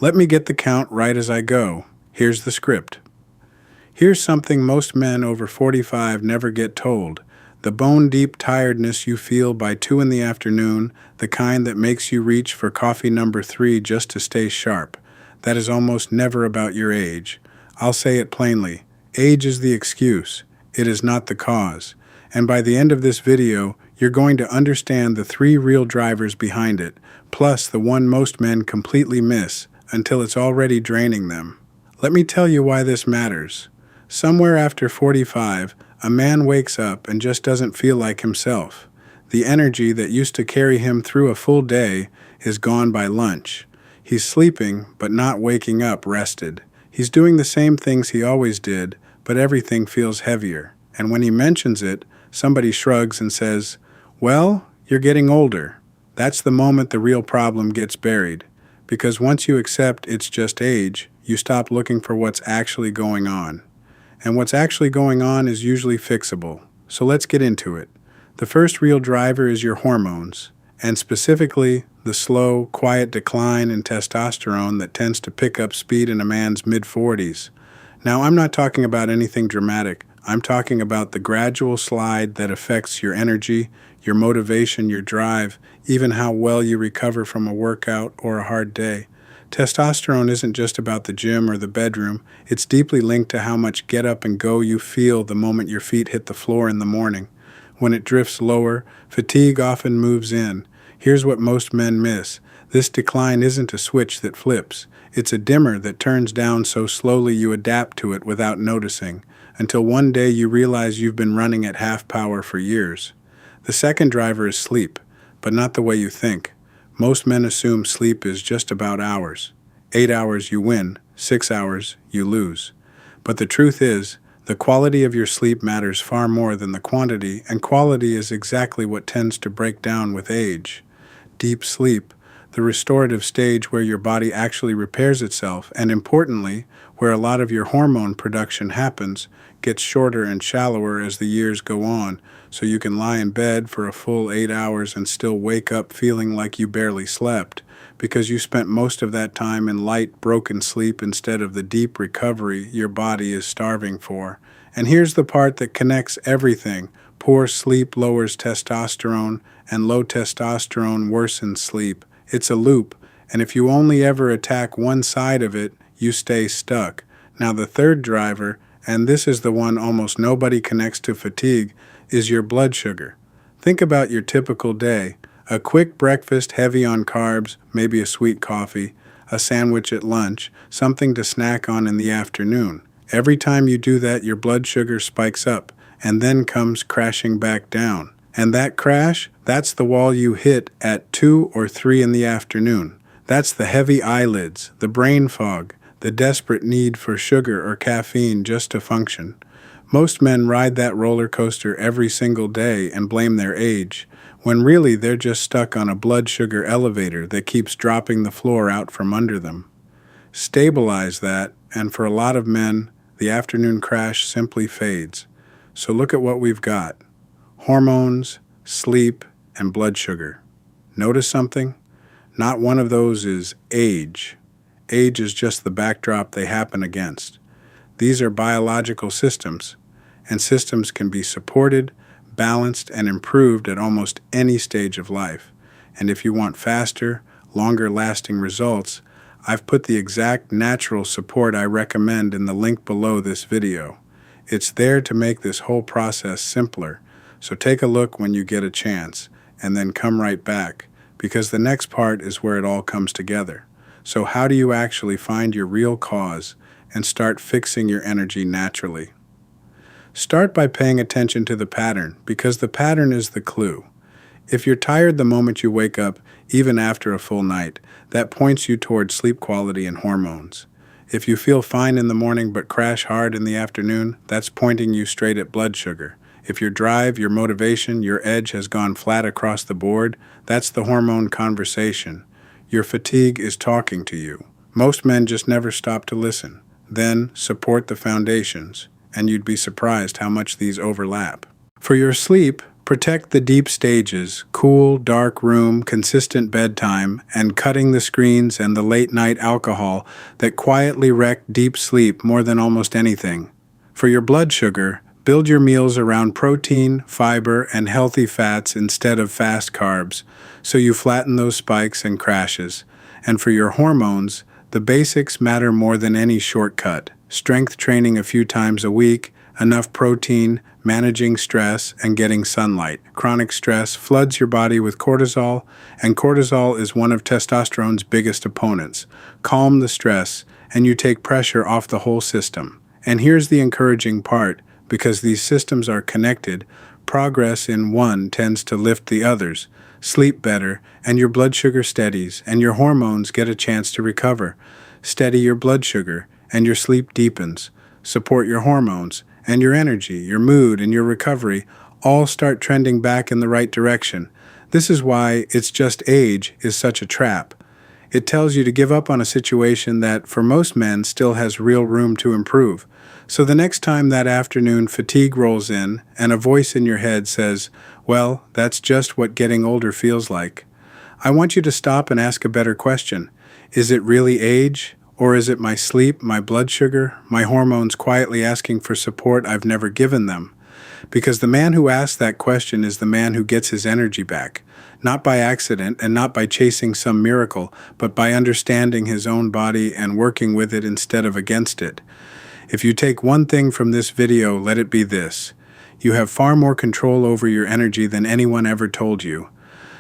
Let me get the count right as I go. Here's the script. Here's something most men over 45 never get told. The bone-deep tiredness you feel by 2 in the afternoon, the kind that makes you reach for coffee number 3 just to stay sharp. That is almost never about your age. I'll say it plainly. Age is the excuse. It is not the cause. And by the end of this video, you're going to understand the 3 real drivers behind it, plus the one most men completely miss until it's already draining them. Let me tell you why this matters. Somewhere after 45, a man wakes up and just doesn't feel like himself. The energy that used to carry him through a full day is gone by lunch. He's sleeping, but not waking up rested. He's doing the same things he always did, but everything feels heavier. And when he mentions it, somebody shrugs and says, "Well, you're getting older." That's the moment the real problem gets buried. Because once you accept it's just age, you stop looking for what's actually going on. And what's actually going on is usually fixable. So let's get into it. The first real driver is your hormones, and specifically the slow, quiet decline in testosterone that tends to pick up speed in a man's mid-40s. Now, I'm not talking about anything dramatic. I'm talking about the gradual slide that affects your energy, your motivation, your drive, even how well you recover from a workout or a hard day. Testosterone isn't just about the gym or the bedroom. It's deeply linked to how much get up and go you feel the moment your feet hit the floor in the morning. When it drifts lower, fatigue often moves in. Here's what most men miss. This decline isn't a switch that flips. It's a dimmer that turns down so slowly you adapt to it without noticing, until one day you realize you've been running at half power for years. The second driver is sleep, but not the way you think. Most men assume sleep is just about hours. 8 hours you win, 6 hours you lose. But the truth is, the quality of your sleep matters far more than the quantity, and quality is exactly what tends to break down with age. Deep sleep, the restorative stage where your body actually repairs itself, and importantly, where a lot of your hormone production happens, gets shorter and shallower as the years go on, so you can lie in bed for a full 8 hours and still wake up feeling like you barely slept, because you spent most of that time in light, broken sleep instead of the deep recovery your body is starving for. And here's the part that connects everything. Poor sleep lowers testosterone, and low testosterone worsens sleep. It's a loop, and if you only ever attack one side of it, you stay stuck. Now the third driver, and this is the one almost nobody connects to fatigue, is your blood sugar. Think about your typical day. A quick breakfast heavy on carbs, maybe a sweet coffee, a sandwich at lunch, something to snack on in the afternoon. Every time you do that, your blood sugar spikes up and then comes crashing back down. And that crash, that's the wall you hit at 2 or 3 in the afternoon. That's the heavy eyelids, the brain fog, the desperate need for sugar or caffeine just to function. Most men ride that roller coaster every single day and blame their age, when really they're just stuck on a blood sugar elevator that keeps dropping the floor out from under them. Stabilize that, and for a lot of men, the afternoon crash simply fades. So look at what we've got. Hormones, sleep, and blood sugar. Notice something? Not one of those is age. Age is just the backdrop they happen against. These are biological systems, and systems can be supported, balanced, and improved at almost any stage of life. And if you want faster, longer-lasting results, I've put the exact natural support I recommend in the link below this video. It's there to make this whole process simpler, so take a look when you get a chance, and then come right back, because the next part is where it all comes together. So how do you actually find your real cause and start fixing your energy naturally? Start by paying attention to the pattern, because the pattern is the clue. If you're tired the moment you wake up, even after a full night, that points you toward sleep quality and hormones. If you feel fine in the morning but crash hard in the afternoon, that's pointing you straight at blood sugar. If your drive, your motivation, your edge has gone flat across the board, that's the hormone conversation. Your fatigue is talking to you. Most men just never stop to listen. Then support the foundations, and you'd be surprised how much these overlap. For your sleep, Protect the deep stages, cool, dark room, consistent bedtime, and cutting the screens and the late-night alcohol that quietly wreck deep sleep more than almost anything. For your blood sugar, build your meals around protein, fiber, and healthy fats instead of fast carbs, so you flatten those spikes and crashes. And for your hormones, the basics matter more than any shortcut. Strength training a few times a week, enough protein, managing stress, and getting sunlight. Chronic stress floods your body with cortisol, and cortisol is one of testosterone's biggest opponents. Calm the stress, and you take pressure off the whole system. And here's the encouraging part, because these systems are connected, progress in one tends to lift the others. Sleep better, and your blood sugar steadies, and your hormones get a chance to recover. Steady your blood sugar, and your sleep deepens. Support your hormones, and your energy, your mood, and your recovery all start trending back in the right direction. This is why "it's just age" is such a trap. It tells you to give up on a situation that, for most men, still has real room to improve. So the next time that afternoon fatigue rolls in and a voice in your head says, "Well, that's just what getting older feels like," I want you to stop and ask a better question. Is it really age? Or is it my sleep, my blood sugar, my hormones quietly asking for support I've never given them? Because the man who asks that question is the man who gets his energy back, not by accident and not by chasing some miracle, but by understanding his own body and working with it instead of against it. If you take one thing from this video, let it be this: you have far more control over your energy than anyone ever told you.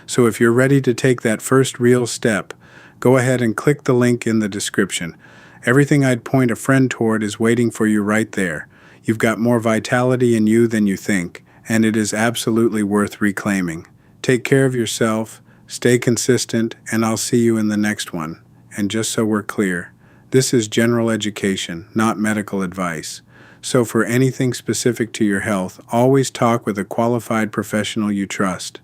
So if you're ready to take that first real step, go ahead and click the link in the description. Everything I'd point a friend toward is waiting for you right there. You've got more vitality in you than you think, and it is absolutely worth reclaiming. Take care of yourself, stay consistent, and I'll see you in the next one. And just so we're clear, this is general education, not medical advice. So for anything specific to your health, always talk with a qualified professional you trust.